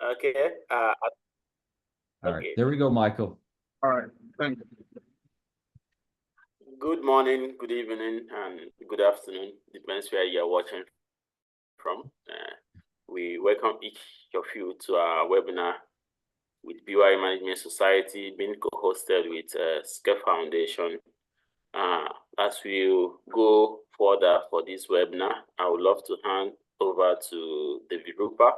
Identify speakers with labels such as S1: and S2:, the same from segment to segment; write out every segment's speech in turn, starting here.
S1: Okay.
S2: All right,
S1: Okay.
S2: there we go, Michael.
S3: All right, thank you.
S1: Good morning, good evening, and good afternoon. Depends where you're watching from. We welcome each of you to our webinar with BYU Management Society being co-hosted with SCARE Foundation. As we go further for this webinar, I would love to hand over to David Rupert,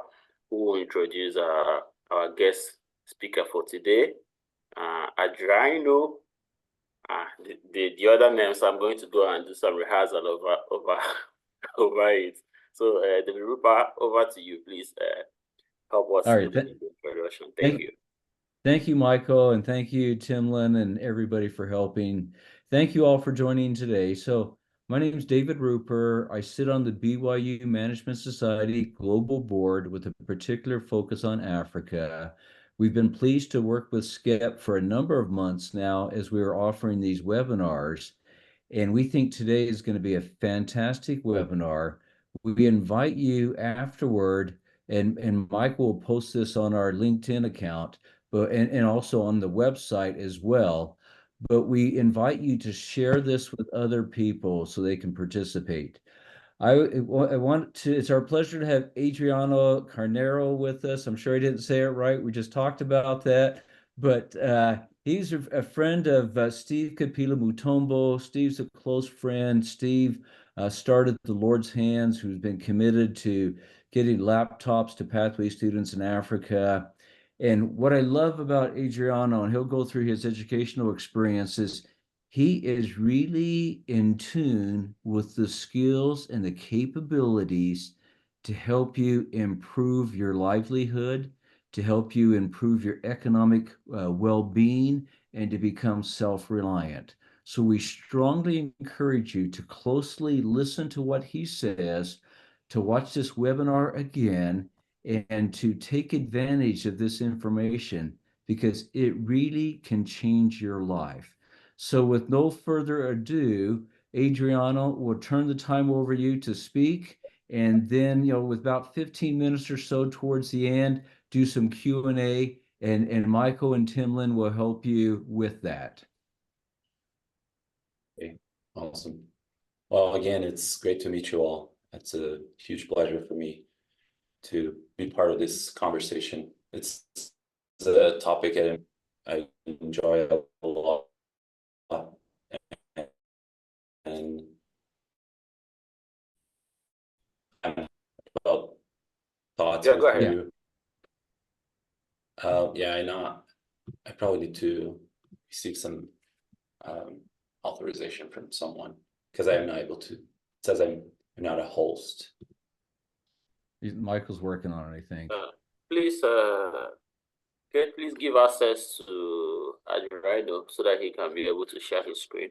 S1: who will introduce our guest speaker for today, Adriano. The other names, I'm going to go and do some rehearsal over it. So, David Rupert, over to you, please. Help us
S2: All right,
S1: with the introduction. Thank you.
S2: Thank you, Michael, and thank you, Timlin, and everybody for helping. Thank you all for joining today. So my name is David Rupert. I sit on the BYU Management Society Global Board with a particular focus on Africa. We've been pleased to work with SCEP for a number of months now as we are offering these webinars, and we think today is going to be a fantastic webinar. We invite you afterward, and Mike will post this on our LinkedIn account, but and also on the website as well. But we invite you to share this with other people so they can participate. It's our pleasure to have Adriano Carnero with us. I'm sure I didn't say it right. We just talked about that, but he's a friend of Steve Kapila Mutombo. Steve's a close friend. Steve started the Lord's Hands, who's been committed to getting laptops to pathway students in Africa. And what I love about Adriano, and he'll go through his educational experiences, he is really in tune with the skills and the capabilities to help you improve your livelihood, to help you improve your economic well-being, and to become self-reliant. So we strongly encourage you to closely listen to what he says, to watch this webinar again, and to take advantage of this information because it really can change your life. So with no further ado, Adriano will turn the time over to you to speak, and then, with about 15 minutes or so towards the end, do some Q&A, and Michael and Timlin will help you with that.
S4: Okay, awesome. Well, again, it's great to meet you all. It's a huge pleasure for me to be part of this conversation. It's a topic I enjoy a lot, and about thoughts
S1: Yeah, go ahead.
S4: you. Yeah, I know. I probably need to receive some authorization from someone because I am not able to. It says I'm not a host.
S2: Michael's working on it, I think.
S1: Please, please give access to Adriano so that he can be able to share his screen.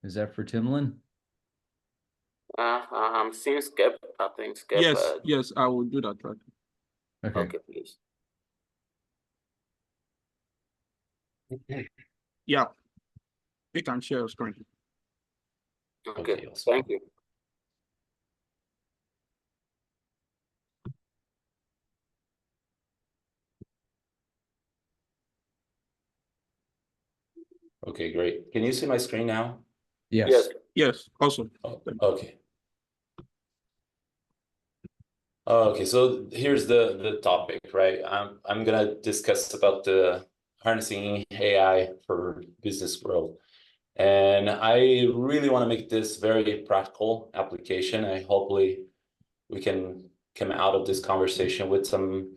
S2: Is that for Timlin?
S1: I'm seeing Skep. I think Skep.
S3: Yes, I will do that. Right.
S1: Okay, please.
S3: Yeah, we can share a screen.
S1: Okay,
S4: awesome.
S1: thank you.
S4: Okay, great. Can you see my screen now?
S2: Yes.
S3: Yes, awesome.
S4: Oh, okay. Okay, so here's the topic, right? I'm gonna discuss about the harnessing AI for business growth. And I really want to make this very practical application. Hopefully we can come out of this conversation with some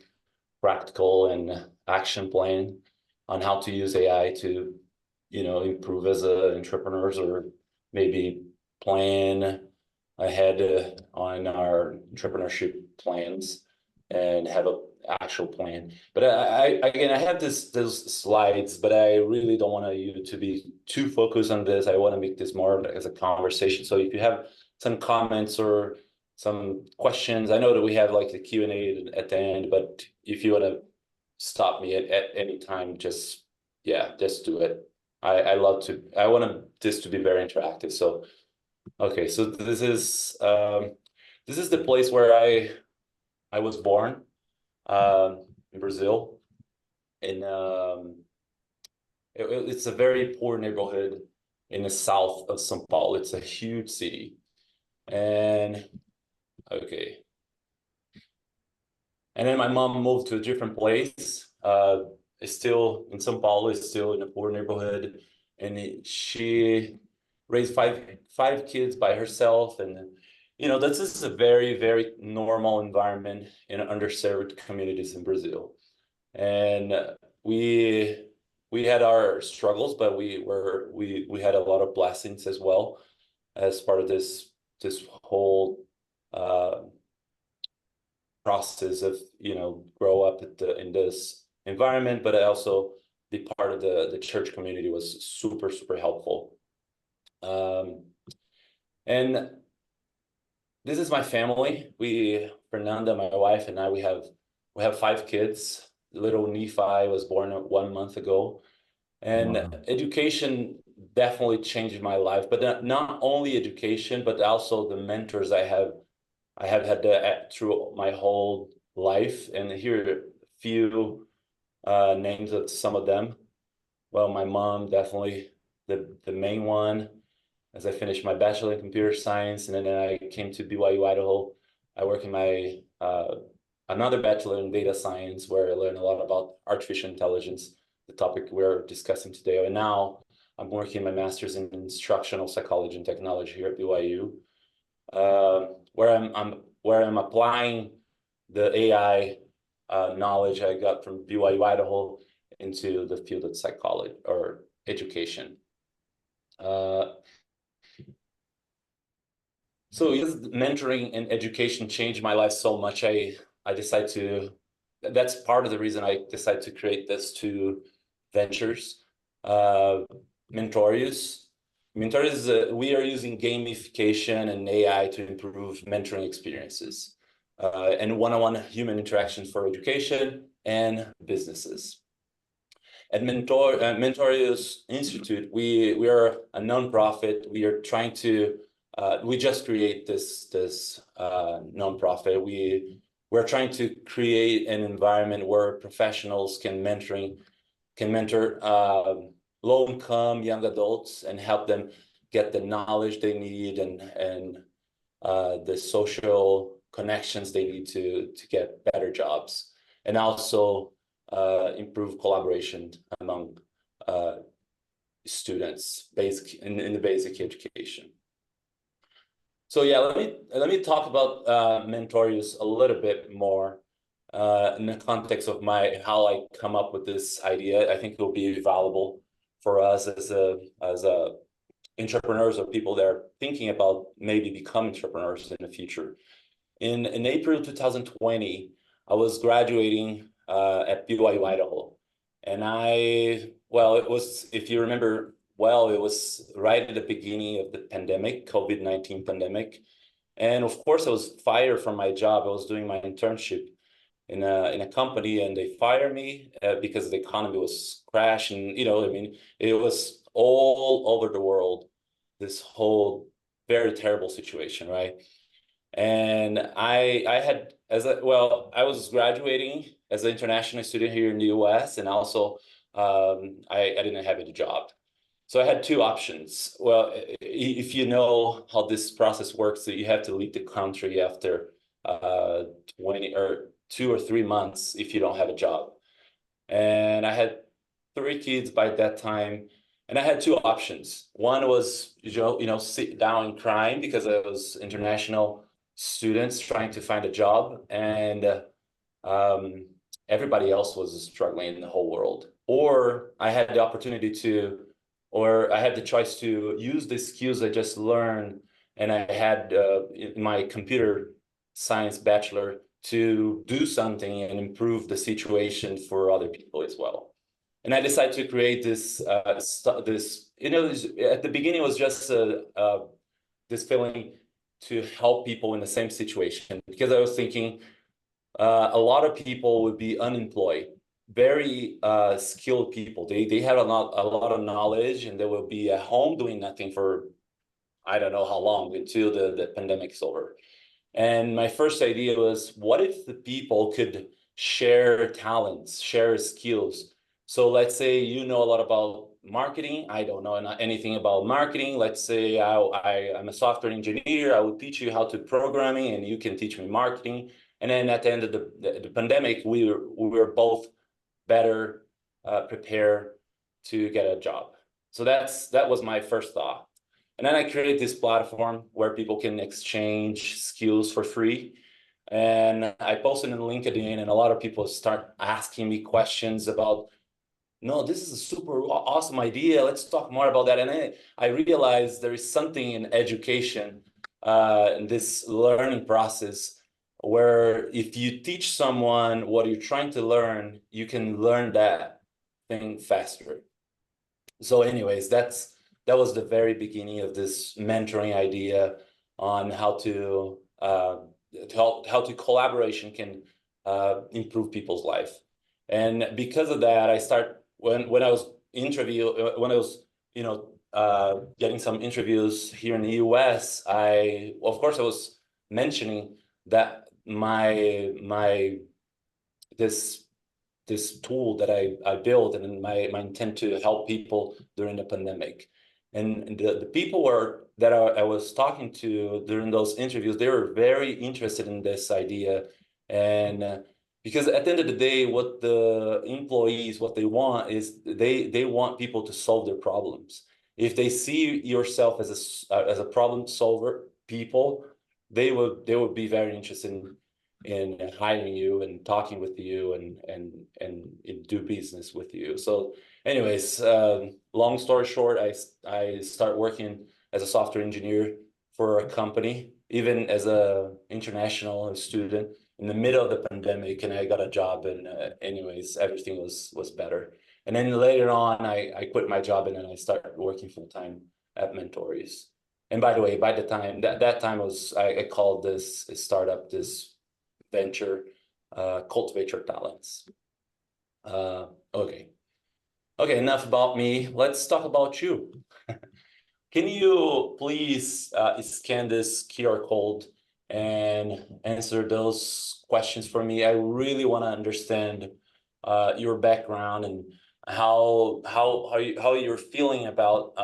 S4: practical and action plan on how to use AI to, improve as entrepreneurs, or maybe plan ahead on our entrepreneurship plans and have a actual plan. But I have those slides, but I really don't want you to be too focused on this. I want to make this more as a conversation. So if you have some comments or some questions, I know that we have like the Q&A at the end, but if you want to stop me at any time, just do it. I want this to be very interactive. So okay, so this is this is the place where I was born, in Brazil. In it's a very poor neighborhood in the south of São Paulo. It's a huge city. And okay. And then my mom moved to a different place. It's still in São Paulo, it's still in a poor neighborhood. And she raised five kids by herself. And, you know, this is a very, very normal environment in underserved communities in Brazil. And we had our struggles, but we had a lot of blessings as well as part of this whole process of, you know, grow up in this environment, but also be part of the church community was super, super helpful. And this is my family. Fernanda, my wife, and I, we have 5 kids. Little Nephi was born 1 month ago. And
S2: Wow.
S4: education definitely changed my life, but not only education, but also the mentors I have had through my whole life. And here are a few names of some of them. Well, my mom, definitely the main one. As I finished my bachelor in computer science, and then I came to BYU Idaho. I work in my another bachelor in data science, where I learned a lot about artificial intelligence, the topic we're discussing today. And now I'm working my master's in instructional psychology and technology here at BYU, where I'm applying the AI knowledge I got from BYU Idaho into the field of psychology or education. So yes, mentoring and education changed my life so much. I decided to, that's part of the reason I decided to create this 2 ventures. Mentorius. Mentorius, we are using gamification and AI to improve mentoring experiences and one-on-one human interaction for education and businesses. At Mentorius Institute, we are a nonprofit. We are trying to we just create this nonprofit. We're trying to create an environment where professionals can mentor low-income young adults and help them get the knowledge they need and the social connections they need to get better jobs, and also improve collaboration among students in the basic education. So yeah, let me talk about Mentorius a little bit more in the context of how I come up with this idea. I think it will be valuable for us as entrepreneurs or people that are thinking about maybe becoming entrepreneurs in the future. In April 2020, I was graduating at BYU Idaho, and it was, if you remember well, it was right at the beginning of the pandemic, COVID-19 pandemic. And of course, I was fired from my job. I was doing my internship in a company, and they fired me because the economy was crashing. You know, I mean, it was all over the world, this whole very terrible situation, right? And I was graduating as an international student here in the US, and also I didn't have a job. So I had 2 options. Well, if you know how this process works, so you have to leave the country after 20 or 2 or 3 months if you don't have a job. And I had 3 kids by that time, and I had 2 options. One was, sit down and crying because I was international students trying to find a job, and everybody else was struggling in the whole world. Or I had the opportunity or I had the choice to use the skills I just learned, and I had my computer science bachelor to do something and improve the situation for other people as well. And I decided to create this, at the beginning it was just this feeling to help people in the same situation, because I was thinking a lot of people would be unemployed, very skilled people. They have a lot of knowledge, and they will be at home doing nothing for I don't know how long, until the pandemic is over. And my first idea was, what if the people could share talents, share skills? So let's say you know a lot about marketing. I don't know anything about marketing. Let's say I'm a software engineer. I will teach you how to programming, and you can teach me marketing. And then at the end of the pandemic, we were both better prepared to get a job. So that was my first thought. And then I created this platform where people can exchange skills for free. And I posted on LinkedIn, and a lot of people start asking me questions about, no, this is a super awesome idea. Let's talk more about that. And I realized there is something in education, in this learning process, where if you teach someone what you're trying to learn, you can learn that thing faster. So anyways, that was the very beginning of this mentoring idea on how to collaboration can improve people's life. And because of that, I start when I was getting some interviews here in the US, of course I was mentioning that this tool that I built, and my intent to help people during the pandemic. And the people that I was talking to during those interviews, they were very interested in this idea. And because at the end of the day, what the employees, what they want is they want people to solve their problems. If they see yourself as a problem solver, people, they would be very interested in hiring you and talking with you and do business with you. So anyways, long story short, I start working as a software engineer for a company, even as a international student in the middle of the pandemic, and I got a job, and anyways, everything was better. And then later on, I quit my job, and then I started working full-time at Mentories. And by the way, by the time that time I called this startup, this venture, Cultivate Your Talents. Okay, enough about me. Let's talk about you. Can you please scan this QR code and answer those questions for me? I really want to understand your background and how you're feeling about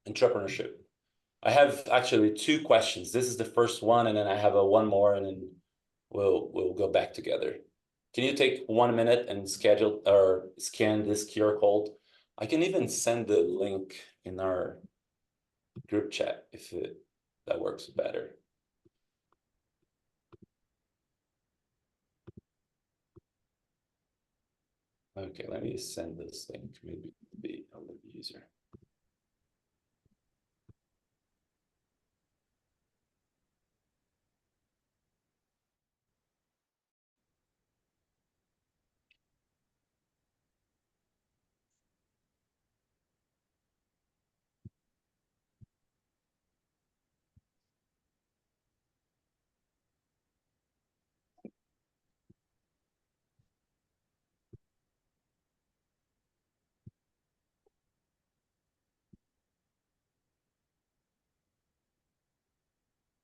S4: entrepreneurship. I have actually two questions. This is the first one, and then I have one more, and then we'll go back together. Can you take 1 minute and schedule or scan this QR code? I can even send the link in our group chat if that works better. Okay, let me send this link. Maybe it'll be a little easier.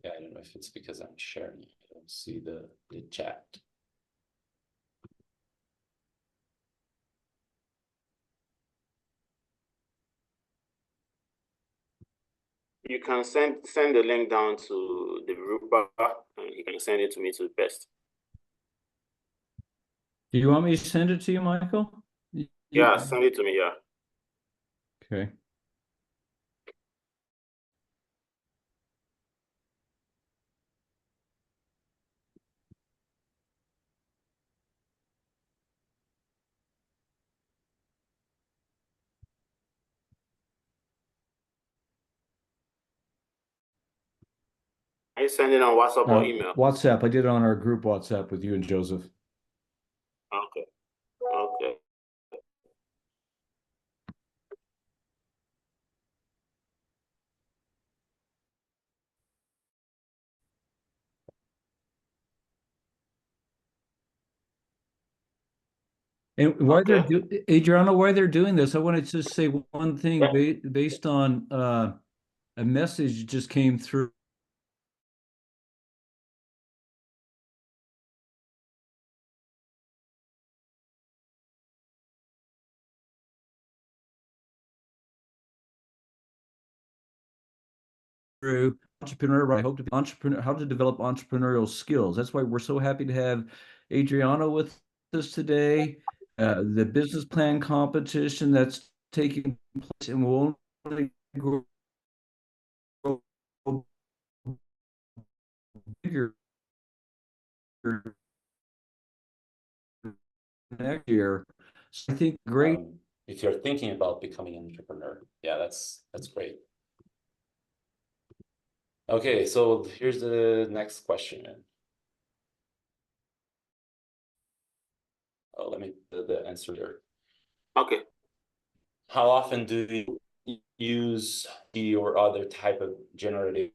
S4: Yeah, I don't know if it's because I'm sharing it. I don't see the chat.
S1: You can send the link down to the group bar, and you can send it to me to best.
S2: Do you want me to send it to you, Michael?
S1: Yeah, send it to me, yeah.
S2: Okay.
S1: Are you sending on WhatsApp or email?
S2: WhatsApp. I did it on our group WhatsApp with you and Joseph.
S1: Okay. Okay.
S2: And why
S1: Okay.
S2: Adriano, why they're doing this, I wanted to just say one thing based on a message just came through through entrepreneur, right? I hope to be entrepreneur, how to develop entrepreneurial skills. That's why we're so happy to have Adriano with us today. The business plan competition that's taking place and will only grow bigger next year. So I think great.
S4: If you're thinking about becoming an entrepreneur, yeah, that's great. Okay, so here's the next question. Oh, let me the answer here.
S1: Okay.
S4: How often do you use the or other type of generative?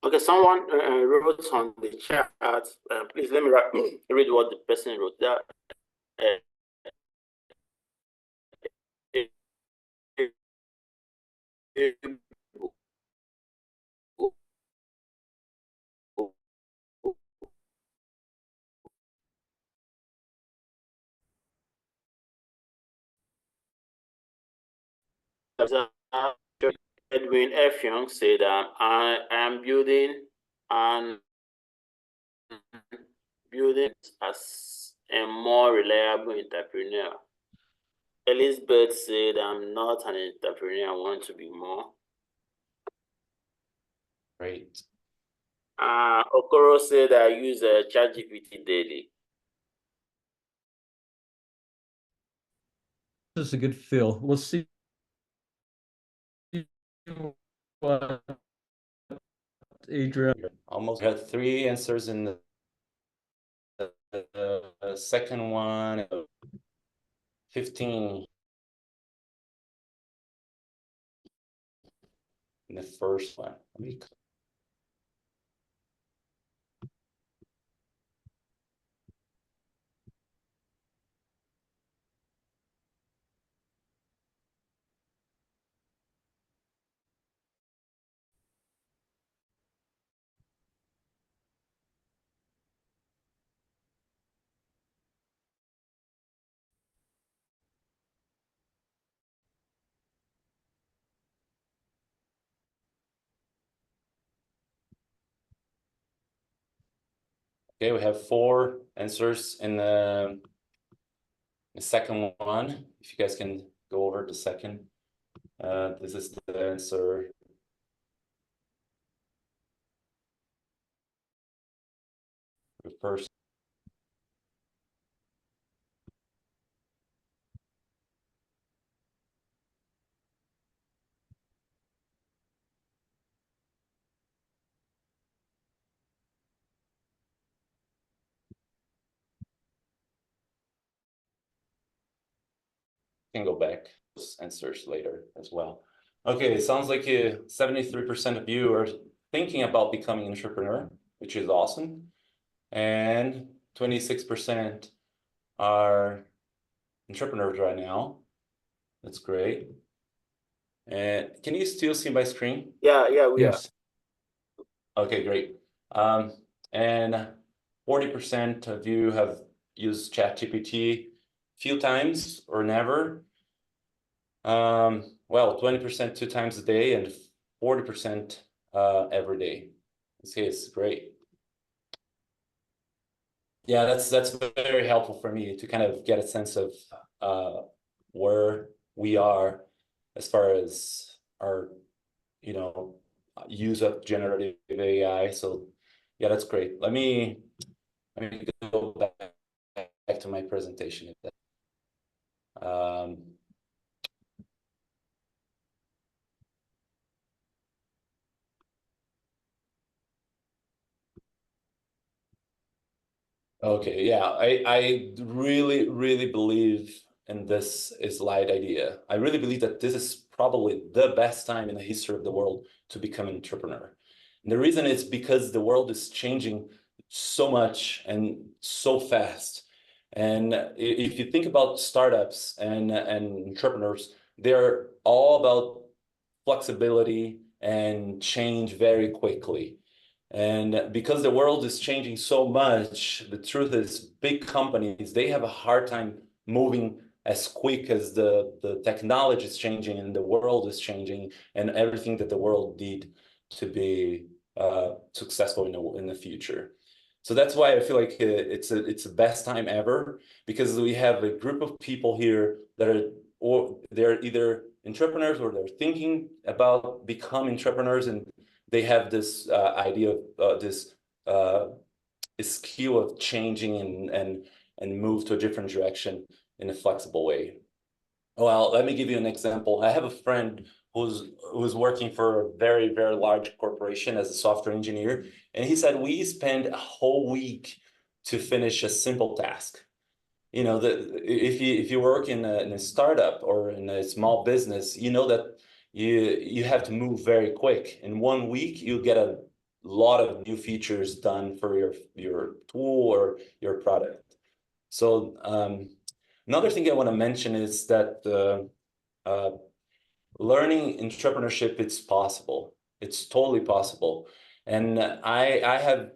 S1: Okay, someone wrote on the chat. Please let me read what the person wrote. That Edwin F. Young said, I am building as a more reliable entrepreneur. Elizabeth said, I'm not an entrepreneur, I want to be more.
S4: Great.
S1: Okoro said, I use ChatGPT daily.
S2: This is a good fill. We'll see what Adrian.
S4: Almost had 3 answers in the second one. 15 in the first one. Okay, we have 4 answers in the second one. If you guys can go over the second. This is the answer. The first. Can go back those answers later as well. Okay, it sounds like 73% of you are thinking about becoming an entrepreneur, which is awesome. And 26% are entrepreneurs right now. That's great. And can you still see my screen?
S1: Yeah, we
S2: Yes.
S4: Okay, great. And 40% of you have used ChatGPT few times or never. Well, 20% 2 times a day and 40% every day. This is great. Yeah, that's very helpful for me to kind of get a sense of where we are as far as our, use of generative AI. So yeah, that's great. Let me go back to my presentation. Okay, yeah, I really, really believe in this slide idea. I really believe that this is probably the best time in the history of the world to become an entrepreneur. And the reason is because the world is changing so much and so fast. And if you think about startups and entrepreneurs, they're all about flexibility and change very quickly. And because the world is changing so much, the truth is big companies, they have a hard time moving as quick as the technology is changing and the world is changing and everything that the world need to be successful in the future. So that's why I feel like it's the best time ever, because we have a group of people here that they're either entrepreneurs or they're thinking about becoming entrepreneurs, and they have this idea of this skill of changing and move to a different direction in a flexible way. Well, let me give you an example. I have a friend who's working for a very, very large corporation as a software engineer. And he said, we spend a whole week to finish a simple task. You know, if you work in a startup or in a small business, you know that you have to move very quick. In 1 week, you get a lot of new features done for your tool or your product. So another thing I want to mention is that learning entrepreneurship, it's possible. It's totally possible. And I have,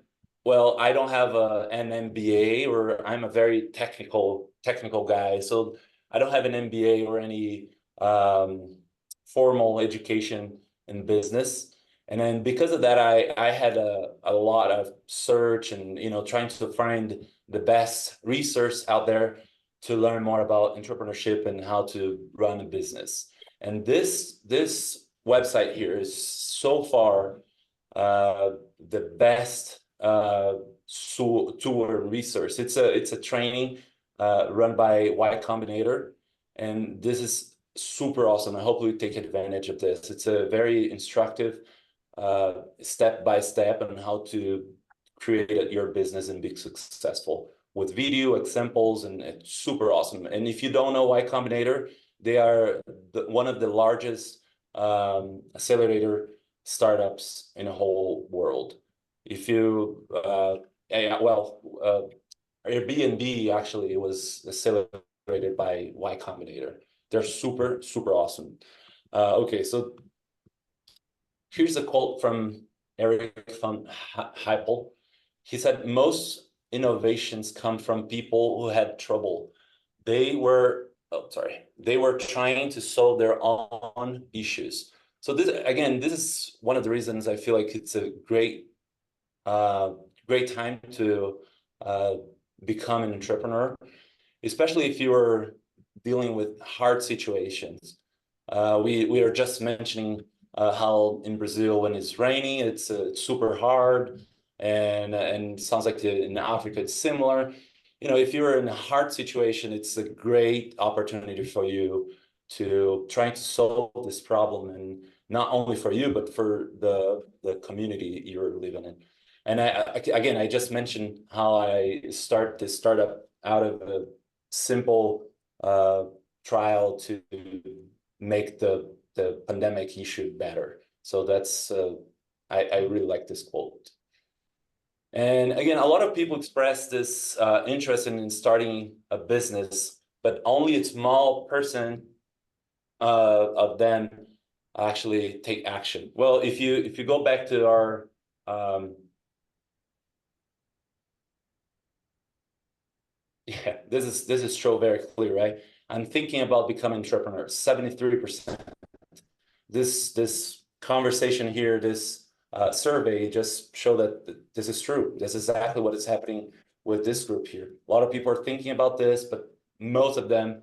S4: well, I don't have an MBA, or I'm a very technical guy. So I don't have an MBA or any formal education in business. And then because of that, I had a lot of search and, you know, trying to find the best resource out there to learn more about entrepreneurship and how to run a business. And this website here is so far the best tool or resource. It's a training run by Y Combinator, and this is super awesome. I hope we take advantage of this. It's a very instructive step by step on how to create your business and be successful with video examples, and it's super awesome. And if you don't know Y Combinator, they are one of the largest accelerator startups in the whole world. If you, Airbnb actually was accelerated by Y Combinator. They're super, super awesome. Okay, so here's a quote from Eric von Hippel. He said, most innovations come from people who had trouble. They were trying to solve their own issues. So this is one of the reasons I feel like it's a great time to become an entrepreneur, especially if you are dealing with hard situations. We are just mentioning how in Brazil, when it's raining, it's super hard, and sounds like in Africa it's similar. You know, if you're in a hard situation, it's a great opportunity for you to try to solve this problem, and not only for you, but for the community you're living in. And I just mentioned how I start this startup out of a simple trial to make the pandemic issue better. So that's, I really like this quote. And again, a lot of people express this interest in starting a business, but only a small person of them actually take action. Well, if you go back to our yeah, this is show very clear, right? I'm thinking about becoming an entrepreneur, 73%. This conversation here, this survey just show that this is true. This is exactly what is happening with this group here. A lot of people are thinking about this, but most of them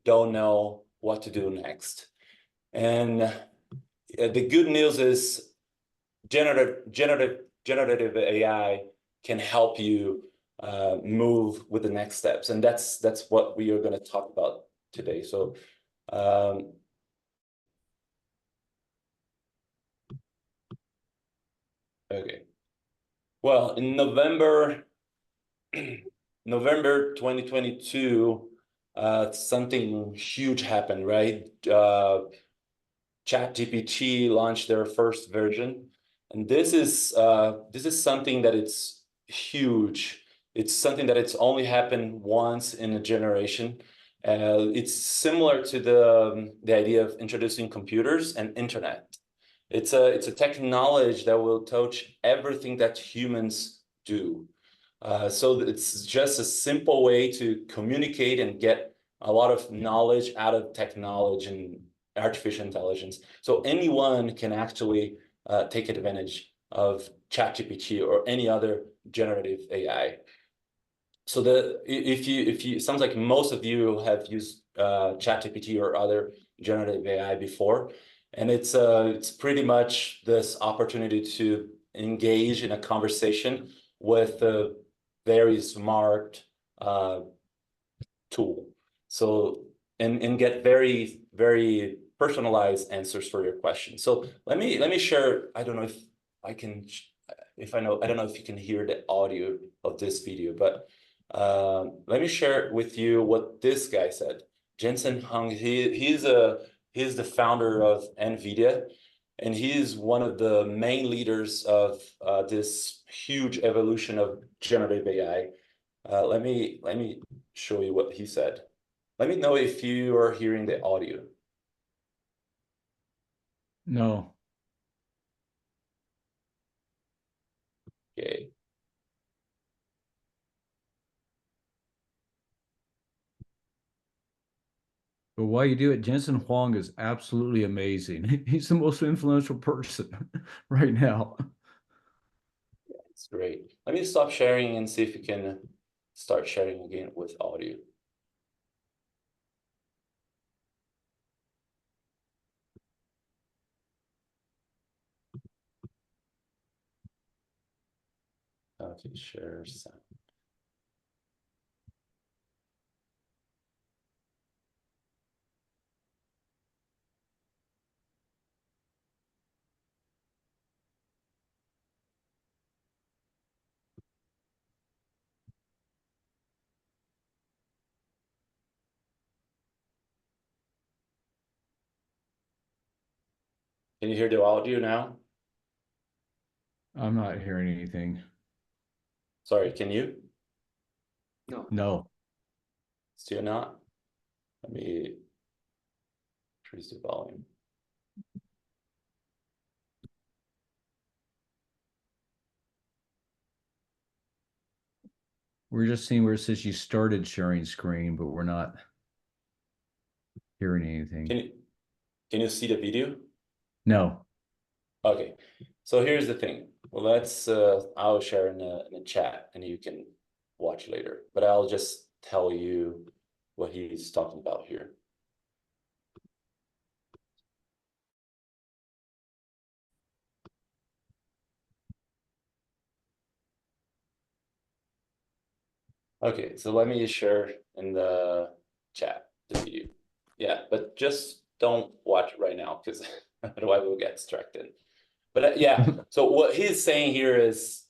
S4: don't know what to do next. And the good news is generative AI can help you move with the next steps, and that's what we are going to talk about today. So okay, well, in November 2022, something huge happened, right? ChatGPT launched their first version, and this is something that it's huge. It's something that it's only happened once in a generation. It's similar to the idea of introducing computers and internet. It's a technology that will touch everything that humans do. So it's just a simple way to communicate and get a lot of knowledge out of technology and artificial intelligence. So anyone can actually take advantage of ChatGPT or any other generative AI. So if you sounds like most of you have used ChatGPT or other generative AI before, and it's pretty much this opportunity to engage in a conversation with a very smart tool. So and get very, very personalized answers for your questions. So let me share. I don't know if I can, I don't know if you can hear the audio of this video, but let me share with you what this guy said. Jensen Huang, he's the founder of NVIDIA, and he's one of the main leaders of this huge evolution of generative AI. Let me show you what he said. Let me know if you are hearing the audio.
S2: No.
S4: Okay.
S2: But while you do it, Jensen Huang is absolutely amazing. He's the most influential person right now.
S4: It's great. Let me stop sharing and see if you can start sharing again with audio. Okay, share sound. Can you hear the audio now?
S2: I'm not hearing anything.
S4: Sorry, can you?
S2: No.
S4: Still not? Let me increase the volume.
S2: We're just seeing where it says you started sharing screen, but we're not hearing anything.
S4: Can you see the video?
S2: No.
S4: Okay, so here's the thing. Well, I'll share in the chat and you can watch later, but I'll just tell you what he's talking about here. Okay, so let me share in the chat the video. Yeah, but just don't watch it right now because otherwise we'll get distracted. But yeah, so what he's saying here is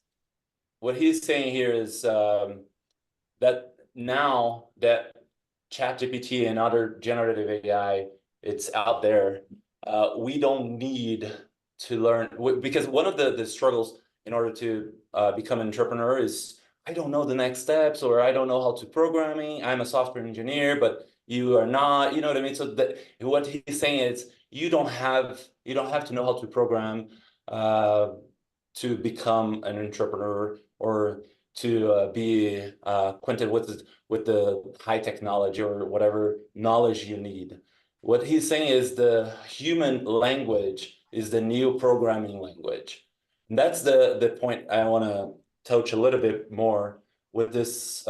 S4: that now that ChatGPT and other generative AI, it's out there, we don't need to learn, because one of the struggles in order to become an entrepreneur is, I don't know the next steps, or I don't know how to programming. I'm a software engineer, but you are not, you know what I mean? So what he's saying is you don't have to know how to program to become an entrepreneur or to be acquainted with the high technology or whatever knowledge you need. What he's saying is the human language is the new programming language. And that's the point I want to touch a little bit more with this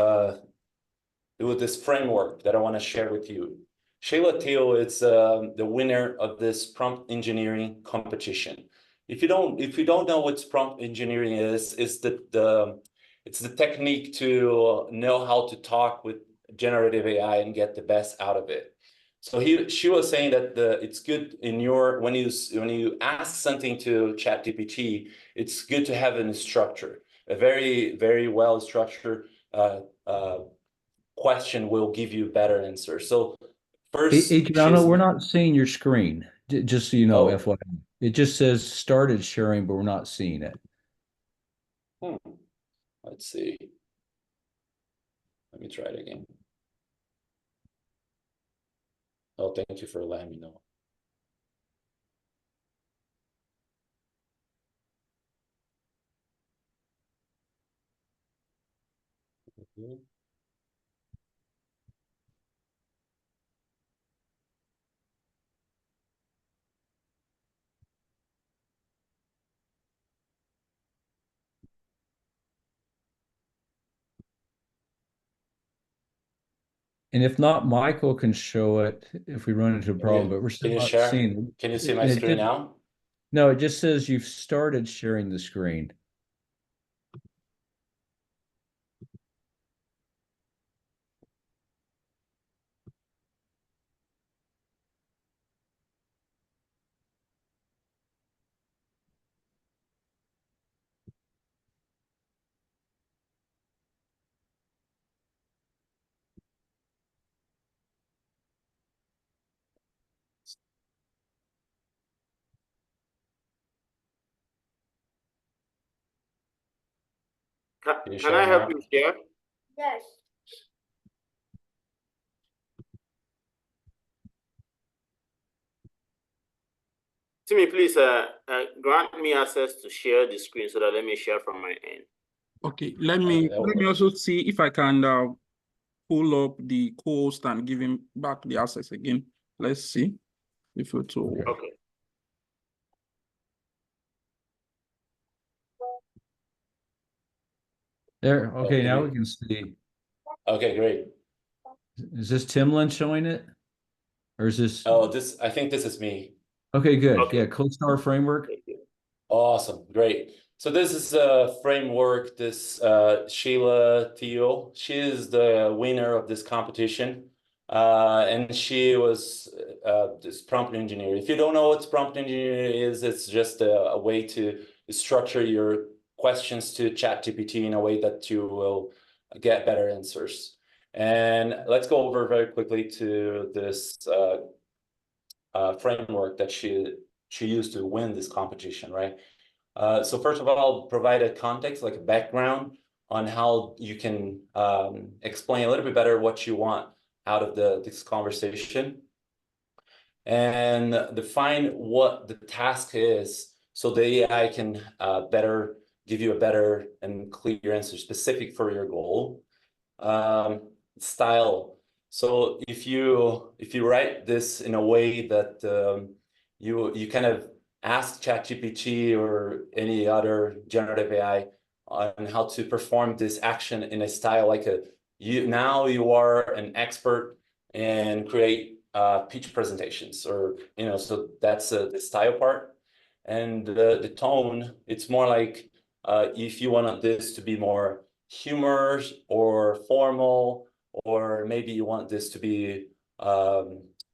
S4: framework that I want to share with you. Shayla Teal is the winner of this prompt engineering competition. If you don't know what prompt engineering is, it's the technique to know how to talk with generative AI and get the best out of it. So she was saying that it's good when you ask something to ChatGPT, it's good to have a structure, a very, very well structured question will give you better answer. So first,
S2: Adriano, we're not seeing your screen. Just so you know,
S4: Oh.
S2: FYI. It just says started sharing, but we're not seeing it.
S4: Let's see. Let me try it again. Oh, thank you for letting me know.
S2: And if not, Michael can show it if we run into a problem, but we're
S4: Can
S2: still
S4: you
S2: not
S4: share?
S2: seeing it.
S4: Can you see my
S2: And it
S4: screen
S2: just-
S4: now?
S2: No, it just says you've started sharing the screen.
S4: Can you
S1: Can I
S4: share
S1: help
S4: now?
S1: you share?
S5: Yes.
S1: Timmy, please grant me access to share the screen so that let me share from my end.
S3: Okay, let me also see if I can pull up the co-host and give him back the access again. Let's see if it will work.
S1: Okay.
S2: There, okay, now we
S4: Okay.
S2: can see.
S4: Okay, great.
S2: Is this Timlin showing it? Or is this,
S4: Oh, I think this is me.
S2: okay, good.
S1: Okay.
S2: Yeah, CoStar framework.
S4: Awesome, great. So this is a framework, this Sheila Thiel. She is the winner of this competition. And she was this prompt engineer. If you don't know what prompt engineering is, it's just a way to structure your questions to ChatGPT in a way that you will get better answers. And let's go over very quickly to this framework that she used to win this competition, right? So first of all, I'll provide a context, like a background on how you can explain a little bit better what you want out of this conversation, and define what the task is so the AI can better give you a better and clear answer specific for your goal. Style. So if you write this in a way that you kind of ask ChatGPT or any other generative AI on how to perform this action in a style like you are an expert and create pitch presentations, or so that's the style part. And the tone, it's more like if you want this to be more humorous or formal, or maybe you want this to be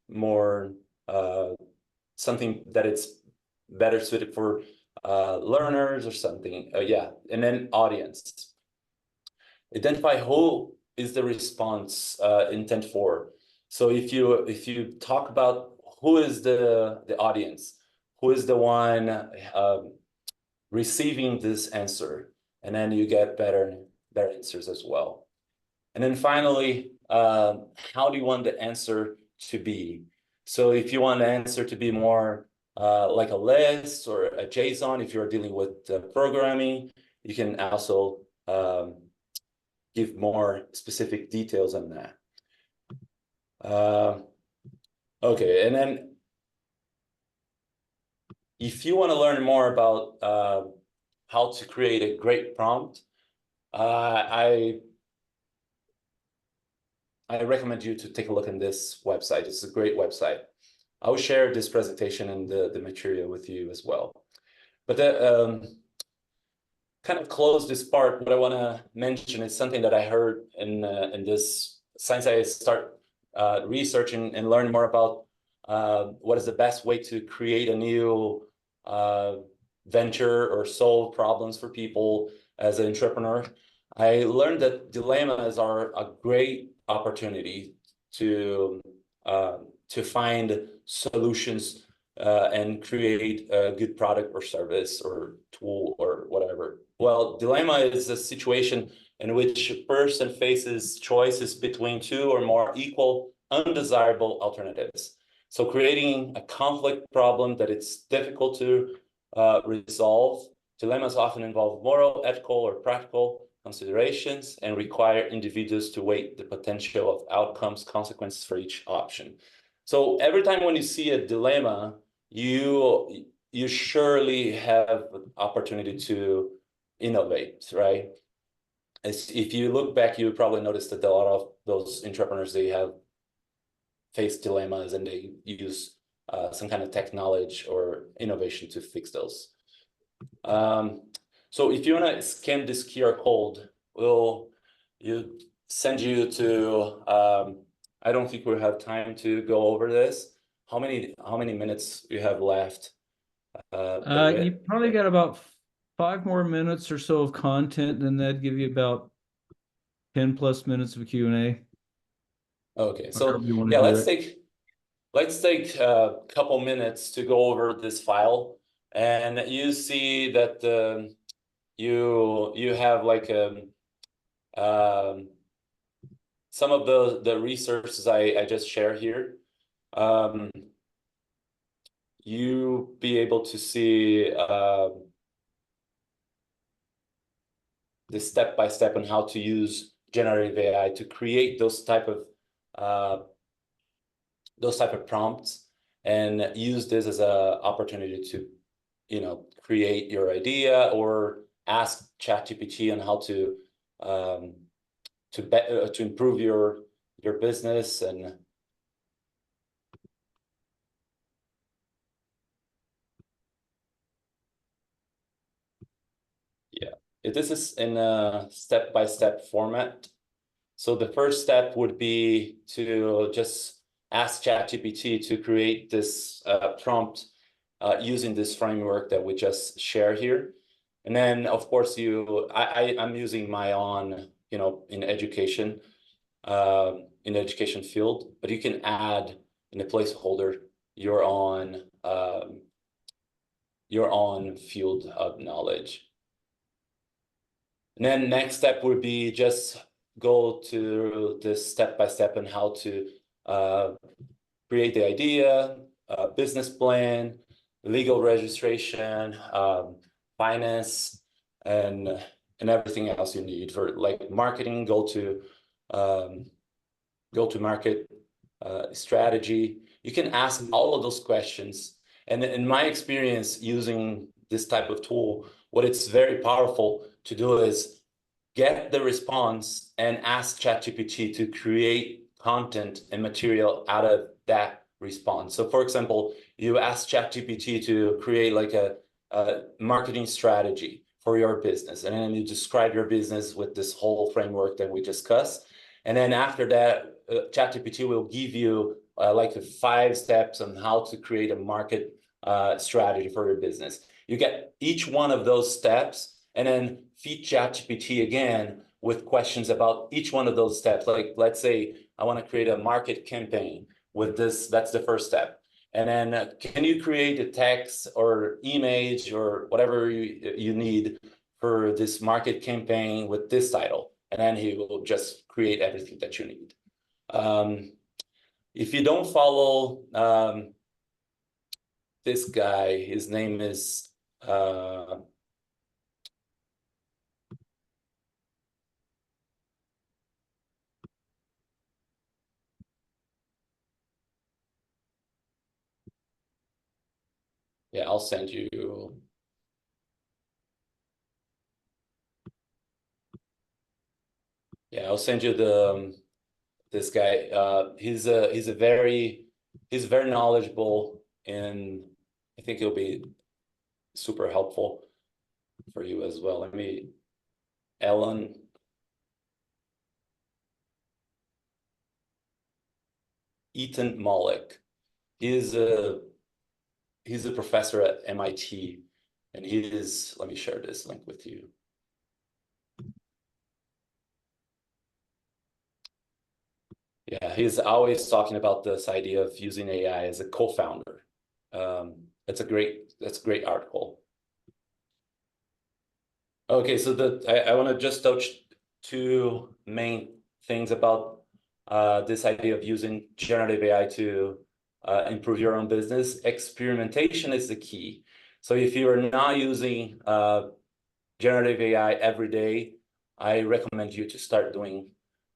S4: more something that it's better suited for learners or something. Yeah, and then audience. Identify who is the response intent for. So if you talk about who is the audience, who is the one receiving this answer, and then you get better answers as well. And then finally, how do you want the answer to be? So if you want the answer to be more like a list or a JSON, if you're dealing with programming, you can also give more specific details on that. Okay, and then if you want to learn more about how to create a great prompt, I recommend you to take a look at this website. It's a great website. I will share this presentation and the material with you as well. But kind of close this part, what I want to mention is something that I heard in this, since I start researching and learn more about what is the best way to create a new venture or solve problems for people as an entrepreneur. I learned that dilemmas are a great opportunity to find solutions and create a good product or service or tool or whatever. Well, dilemma is a situation in which a person faces choices between two or more equal undesirable alternatives. So creating a conflict problem that it's difficult to resolve. Dilemmas often involve moral, ethical, or practical considerations and require individuals to weigh the potential of outcomes, consequences for each option. So every time when you see a dilemma, you surely have an opportunity to innovate, right? if you look back, you probably noticed that a lot of those entrepreneurs, they have faced dilemmas and they use some kind of technology or innovation to fix those. So if you want to scan this QR code, we'll send you to, I don't think we'll have time to go over this. How many minutes you have left?
S2: You probably got about 5 more minutes or so of content, and that'd give you about 10 plus minutes of Q&A.
S4: Okay, so yeah, let's take a couple minutes to go over this file, and you see that you have like some of the resources I just share here. You be able to see the step-by-step on how to use generative AI to create those type of prompts, and use this as an opportunity to, create your idea or ask ChatGPT on how to improve your business. And yeah, this is in a step-by-step format. So the first step would be to just ask ChatGPT to create this prompt using this framework that we just share here. And then, of course, I'm using my own, in education field, but you can add in a placeholder your own field of knowledge. And then next step would be just go to this step-by-step on how to create the idea, business plan, legal registration, finance, and everything else you need for like marketing, go to market strategy. You can ask all of those questions. And in my experience using this type of tool, what it's very powerful to do is get the response and ask ChatGPT to create content and material out of that response. So for example, you ask ChatGPT to create like a marketing strategy for your business, and then you describe your business with this whole framework that we discussed. And then after that, ChatGPT will give you like 5 steps on how to create a market strategy for your business. You get each one of those steps and then feed ChatGPT again with questions about each one of those steps. Like, let's say I want to create a market campaign with this. That's the first step. And then can you create a text or image or whatever you need for this market campaign with this title? And then he will just create everything that you need. If you don't follow this guy, his name is yeah, I'll send you. Yeah, I'll send you this guy. He's very knowledgeable, and I think he'll be super helpful for you as well. Ethan Mollick. He's a professor at MIT, and let me share this link with you. Yeah, he's always talking about this idea of using AI as a co-founder. That's a great article. Okay, so I want to just touch 2 main things about this idea of using generative AI to improve your own business. Experimentation is the key. So if you are not using generative AI every day, I recommend you to start doing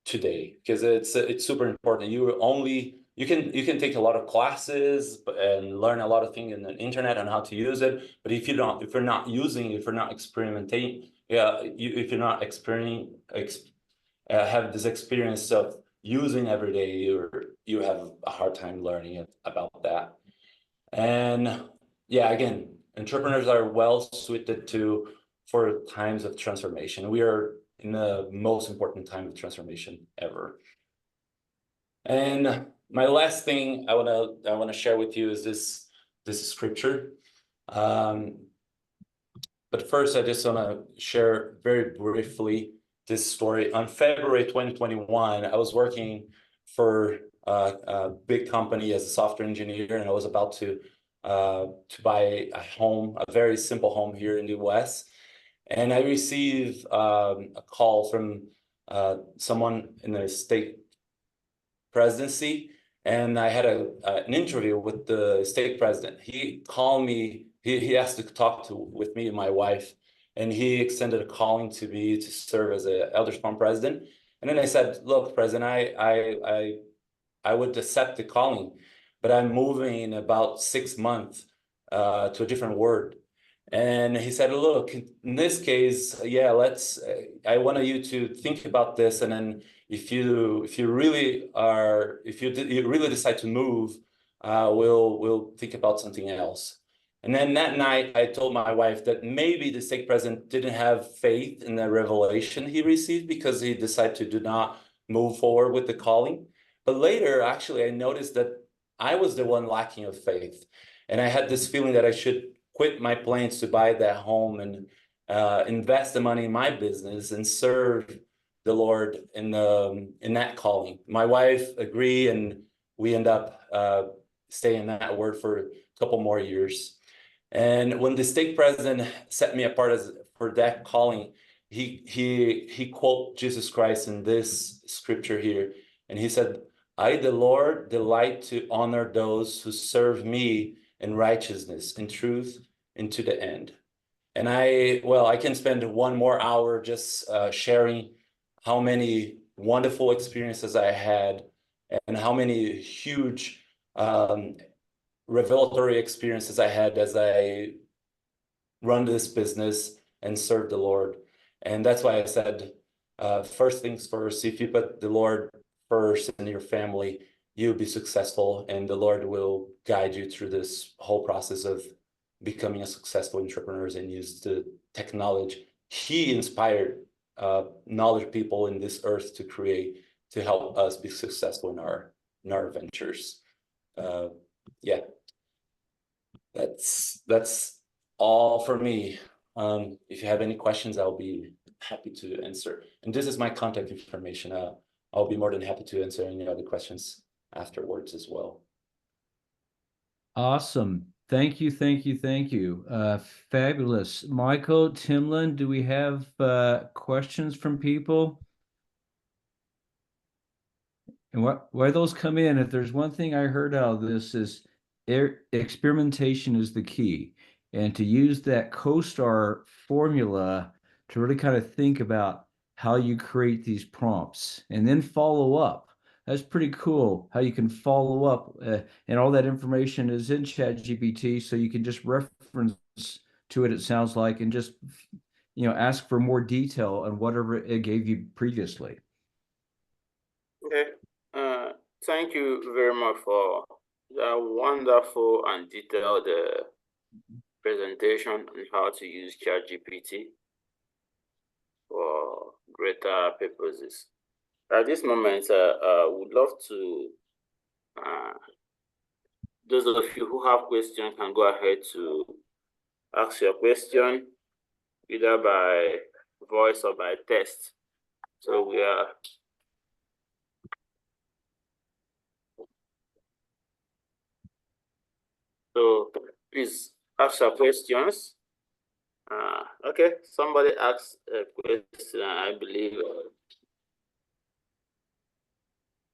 S4: today, because it's super important. You can take a lot of classes and learn a lot of things in the internet on how to use it, but if you're not experimenting if you're not have this experience of using every day, you have a hard time learning about that. And yeah, again, entrepreneurs are well suited for times of transformation. We are in the most important time of transformation ever. And my last thing I wanna share with you is this scripture. But first, I just wanna share very briefly this story. On February 2021, I was working for a big company as a software engineer, and I was about to buy a home, a very simple home here in the US. And I received a call from someone in the state presidency, and I had an interview with the state president. He called me. He asked to talk with me and my wife, and he extended a calling to me to serve as an Elders Quorum president. And then I said, "Look, President, I would accept the calling, but I'm moving in about 6 months to a different ward." And he said, "Look, in this case, yeah, I want you to think about this, and then if you really decide to move, we'll think about something else." And then that night, I told my wife that maybe the stake president didn't have faith in the revelation he received because he decided to do not move forward with the calling. But later, actually, I noticed that I was the one lacking of faith. And I had this feeling that I should quit my plans to buy that home and invest the money in my business and serve the Lord in that calling. My wife agreed, and we end up staying in that word for a couple more years. And when the stake president set me apart for that calling, he quoted Jesus Christ in this scripture here, and he said, "I, the Lord, delight to honor those who serve me in righteousness, in truth, and to the end." And I can spend one more hour just sharing how many wonderful experiences I had and how many huge revelatory experiences I had as I run this business and serve the Lord. And that's why I said, first things first, if you put the Lord first in your family, you'll be successful, and the Lord will guide you through this whole process of becoming a successful entrepreneur and use the technology He inspired knowledge people in this earth to create to help us be successful in our ventures. Yeah, that's all for me. If you have any questions, I'll be happy to answer. And this is my contact information. I'll be more than happy to answer any other questions afterwards as well.
S2: Awesome. Thank you. Fabulous. Michael, Timlin, do we have questions from people? And why those come in, if there's one thing I heard out of this is experimentation is the key. And to use that CoStar formula to really kind of think about how you create these prompts and then follow up. That's pretty cool how you can follow up and all that information is in ChatGPT, so you can just reference to it, it sounds like, and just ask for more detail on whatever it gave you previously.
S1: Okay. Thank you very much for the wonderful and detailed presentation on how to use ChatGPT for greater purposes. At this moment, would love to, those of you who have questions can go ahead to ask your question, either by voice or by text. So we are So please ask your questions. Okay, somebody asked a question, I believe.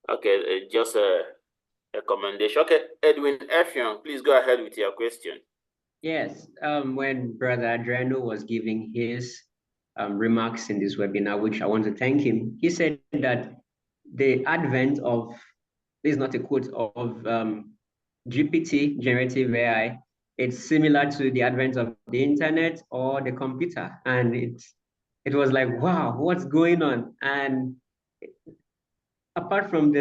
S1: Okay, just a recommendation. Okay, Edwin Effion, please go ahead with your question.
S5: Yes, when Brother Adriano was giving his remarks in this webinar, which I want to thank him, he said that the advent of, this is not a quote, of GPT, generative AI, it's similar to the advent of the internet or the computer. And it was like, wow, what's going on? And apart from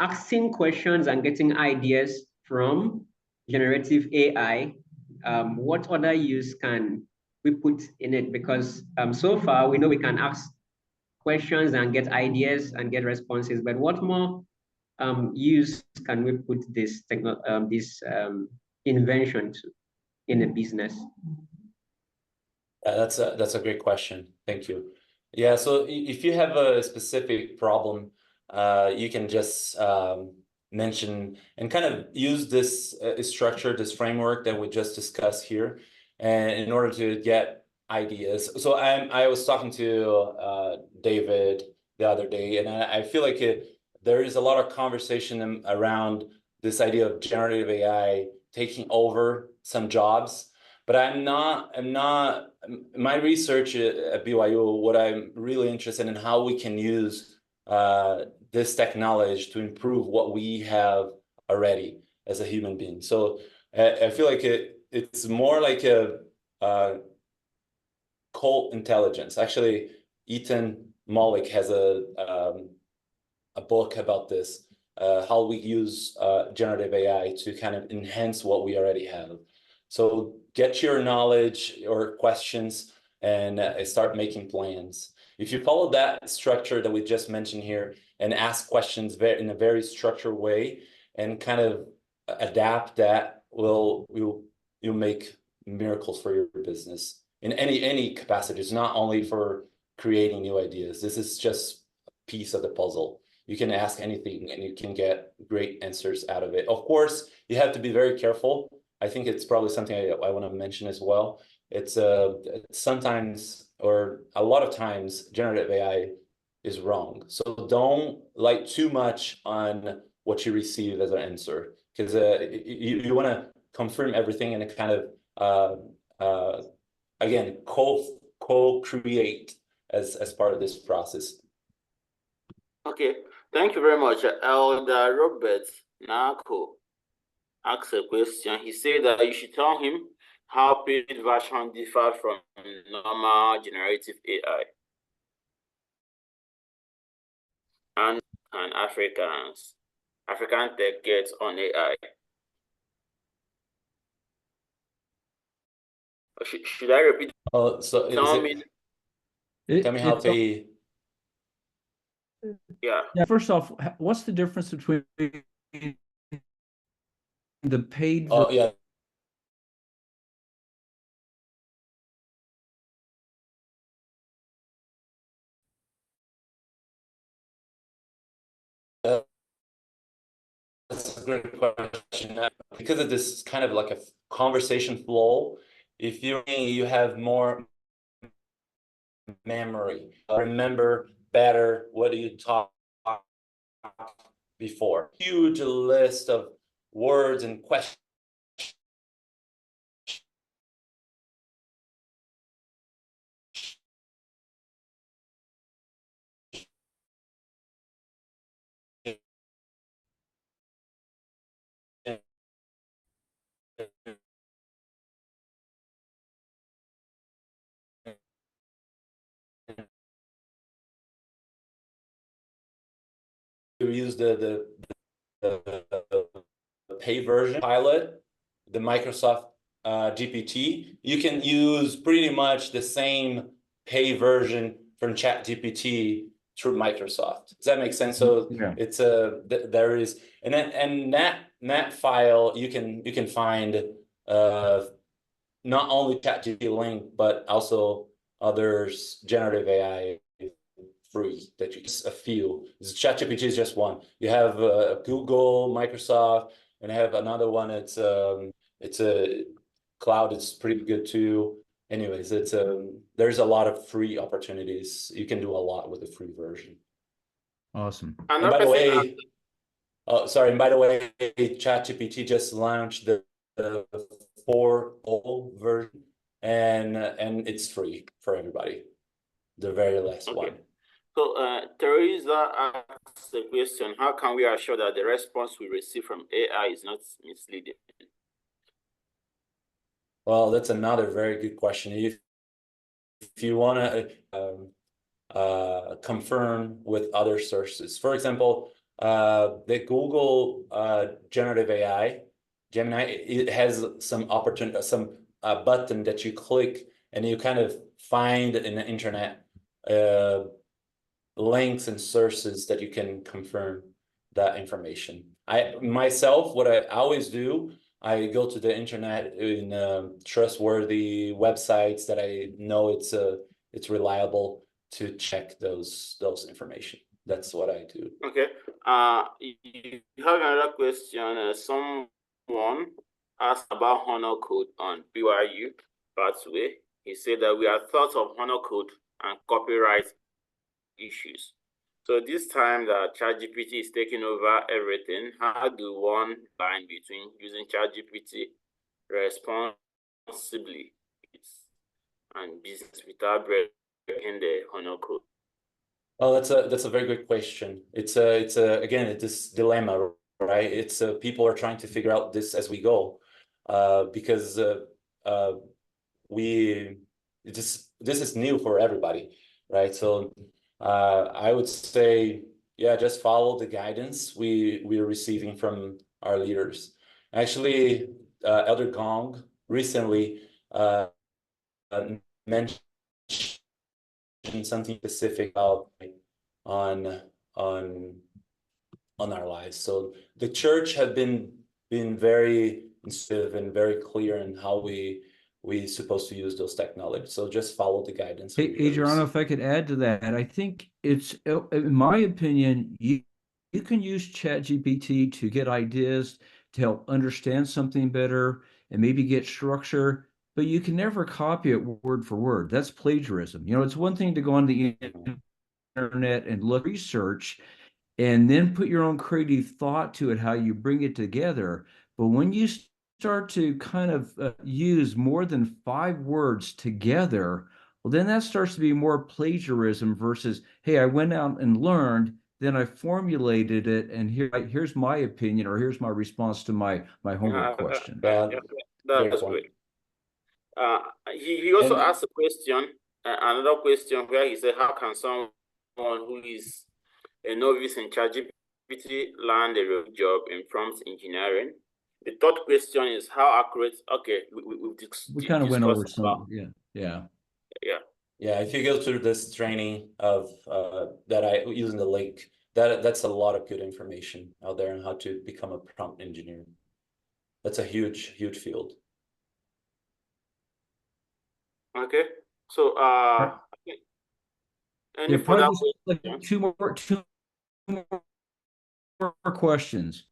S5: asking questions and getting ideas from generative AI, what other use can we put in it? Because so far we know we can ask questions and get ideas and get responses, but what more use can we put this invention to in a business?
S4: That's a great question. Thank you. Yeah, so if you have a specific problem, you can just mention and kind of use this structure, this framework that we just discussed here, and in order to get ideas. So I was talking to David the other day, and I feel like there is a lot of conversation around this idea of generative AI taking over some jobs. But I'm not, my research at BYU, what I'm really interested in how we can use this technology to improve what we have already as a human being. So I feel like it's more like a cold intelligence. Actually, Ethan Mollick has a book about this, how we use generative AI to kind of enhance what we already have. So get your knowledge or questions and start making plans. If you follow that structure that we just mentioned here and ask questions in a very structured way and kind of adapt that, you'll make miracles for your business in any capacity. It's not only for creating new ideas. This is just a piece of the puzzle. You can ask anything and you can get great answers out of it. Of course, you have to be very careful. I think it's probably something I want to mention as well. It's sometimes, or a lot of times, generative AI is wrong. So don't like too much on what you receive as an answer, because you want to confirm everything and kind of again co-create as part of this process.
S1: Okay, thank you very much. Elder Robert Nako asked a question. He said that you should tell him how paid version differs from normal generative AI. And African tech gets on AI. Should I repeat?
S4: Oh, so tell me how they.
S2: Yeah, first off, what's the difference between the paid?
S4: Oh, yeah. That's a great question. Because of this kind of like a conversation flow, if you have more memory, remember better what you talked before. Huge list of words and questions. To use the pay version pilot, the Microsoft GPT, you can use pretty much the same pay version from ChatGPT through Microsoft. Does that make sense? So yeah. It's there is, and then that file you can find not only ChatGPT link but also others generative AI free that you just a few. ChatGPT is just one. You have Google, Microsoft, and I have another one. It's a cloud. It's pretty good too. Anyways, it's there's a lot of free opportunities. You can do a lot with the free version.
S2: Awesome.
S4: And by the way, oh sorry. And by the way, ChatGPT just launched the 4.0 version, and it's free for everybody. The very last one.
S1: So Teresa asked the question, how can we assure that the response we receive from AI is not misleading?
S4: Well, that's another very good question. If you want to confirm with other sources, for example, the Google generative AI, Gemini, it has some opportunity, some button that you click and you kind of find in the internet links and sources that you can confirm that information. Myself, what I always do, I go to the internet in trustworthy websites that I know it's reliable to check those information. That's what I do.
S1: Okay. You have another question. Someone asked about honor code on BYU Pathway. He said that we have thought of honor code and copyright issues. So this time that ChatGPT is taking over everything, how do one line between using ChatGPT responsibly and business without breaking the honor code?
S4: Oh, that's a very good question. It's again this dilemma, right? It's people are trying to figure out this as we go, because this is new for everybody, right? So I would say, yeah, just follow the guidance we're receiving from our leaders. Actually, Elder Gong recently mentioned something specific about on our lives. So the church have been very intuitive and very clear in how we supposed to use those technologies. So just follow the guidance.
S2: Hey, Adriano, if I could add to that, I think it's, in my opinion, you can use ChatGPT to get ideas to help understand something better and maybe get structure, but you can never copy it word for word. That's plagiarism. You know, it's one thing to go on the internet and look research and then put your own creative thought to it, how you bring it together. But when you start to kind of use more than 5 words together, well, then that starts to be more plagiarism versus, hey, I went out and learned, then I formulated it, and here's my opinion, or here's my response to my homework question.
S1: That's great. He also asked a question, another question where he said, how can someone who is a novice in ChatGPT land a real job in prompt engineering? The third question is how accurate. Okay,
S2: we kind of went over some. Yeah.
S4: If you go through this training of that I using the link, that's a lot of good information out there on how to become a prompt engineer. That's a huge field.
S1: Okay, so any further
S2: like two more questions.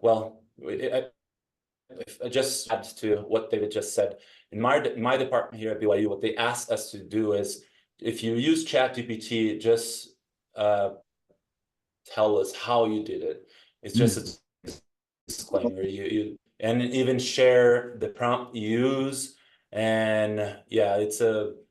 S4: Well, I just add to what David just said. In my department here at BYU, what they asked us to do is, if you use ChatGPT, just tell us how you did it. It's just a disclaimer. You and even share the prompt you use, and yeah,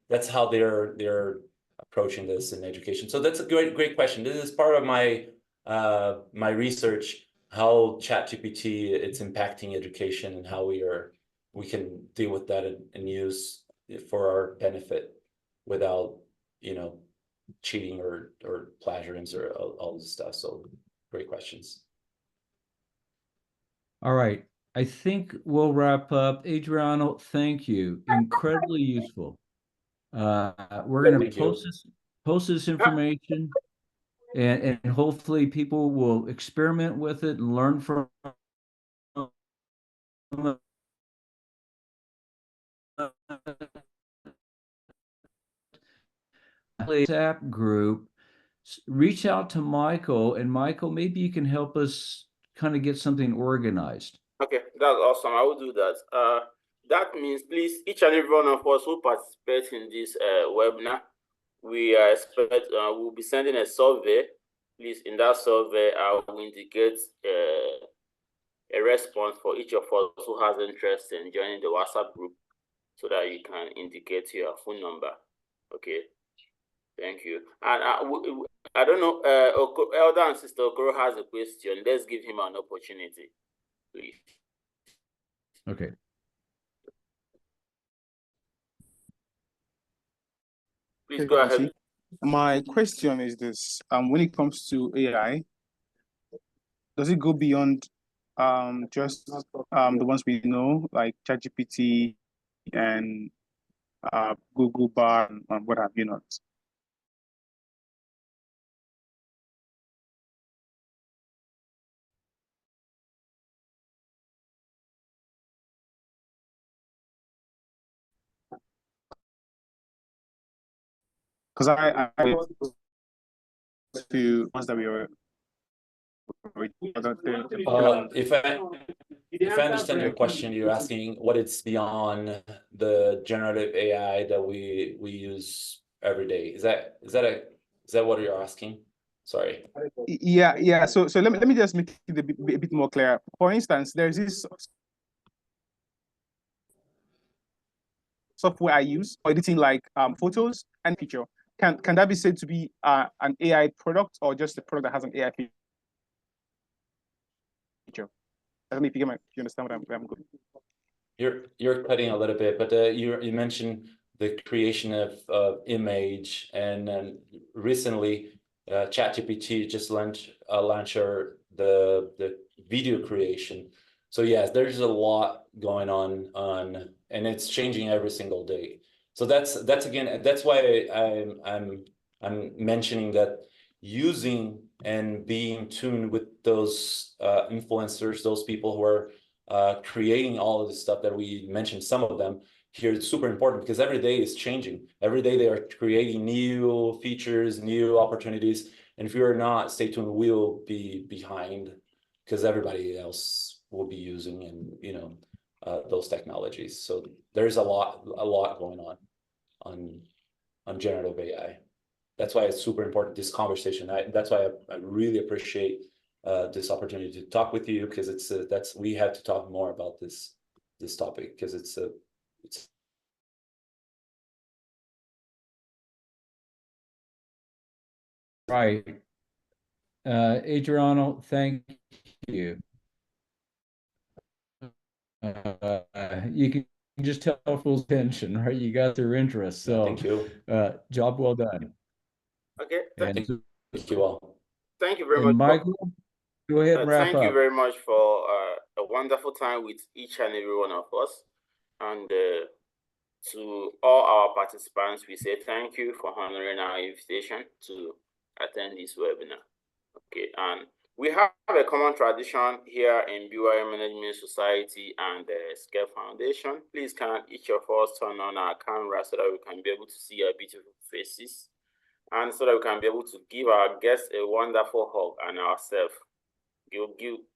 S4: that's how they're approaching this in education. So that's a great question. This is part of my my research, how ChatGPT it's impacting education and how we can deal with that and use it for our benefit without, you know, cheating or plagiarism or all this stuff. So great questions.
S2: All right. I think we'll wrap up. Adriano, thank you. Incredibly useful. We're going to post this information, and hopefully people will experiment with it and learn from WhatsApp group. Reach out to Michael, and Michael, maybe you can help us kind of get something organized.
S1: Okay, that's awesome. I will do that. That means, please, each and every one of us who participates in this webinar, we expect we'll be sending a survey. Please, in that survey, I will indicate a response for each of us who has interest in joining the WhatsApp group. so that you can indicate your phone number. Okay. Thank you. And I don't know, Elder and Sister Okoro has a question. Let's give him an opportunity, please.
S2: Okay.
S1: Please go ahead.
S6: My question is this: when it comes to AI, does it go beyond just the ones we know, like ChatGPT and Google Bar and what have you not? Because I to ones that we were.
S4: If I understand your question, you're asking what it's beyond the generative AI that we use every day. Is that what you're asking? Sorry.
S6: Yeah. So let me just make it a bit more clear. For instance, there's this software I use for editing like photos and picture. Can that be said to be an AI product or just a product that has an AI feature? I don't know if you understand where I'm going.
S4: You're cutting a little bit, but you mentioned the creation of image, and then recently ChatGPT just launched the video creation. So yes, there's a lot going on, and it's changing every single day. So that's why I'm mentioning that using and being tuned with those influencers, those people who are creating all of the stuff that we mentioned, some of them here, it's super important because every day is changing. Every day they are creating new features, new opportunities. And if you're not, stay tuned, we'll be behind because everybody else will be using and those technologies. So there's a lot going on generative AI. That's why it's super important, this conversation. That's why I really appreciate this opportunity to talk with you, because we have to talk more about this topic, because it's
S2: right. Adriano, thank you. You can just tell full attention, right? You got their interest. So
S4: thank you.
S2: Job well done.
S1: Okay.
S4: Thank you all.
S1: Thank you very much,
S2: Michael. Go ahead and wrap up.
S1: Thank you very much for a wonderful time with each and every one of us. And to all our participants, we say thank you for honoring our invitation to attend this webinar. Okay, and we have a common tradition here in BYU Management Society and the Scale Foundation. Please can each of us turn on our camera so that we can be able to see our beautiful faces, and so that we can be able to give our guests a wonderful hug and ourselves.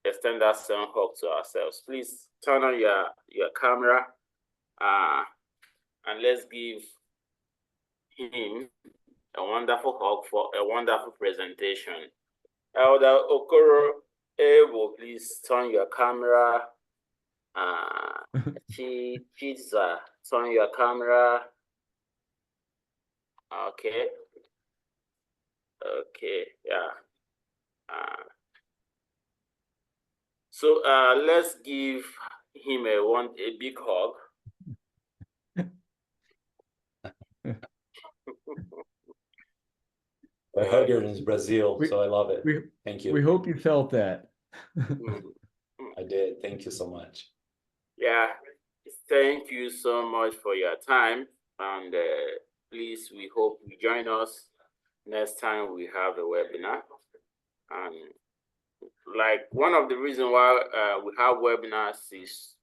S1: Extend that same hug to ourselves. Please turn on your camera, and let's give him a wonderful hug for a wonderful presentation. Elder Okoro Ebo, please turn your camera. Chiza, turn your camera. Okay. Okay, yeah. So let's give him a big hug.
S4: I heard you're in Brazil, so I love it. Thank you.
S2: We hope you felt that.
S4: I did. Thank you so much.
S1: Yeah, thank you so much for your time. And please, we hope you join us next time we have a webinar. And like one of the reasons why we have webinars is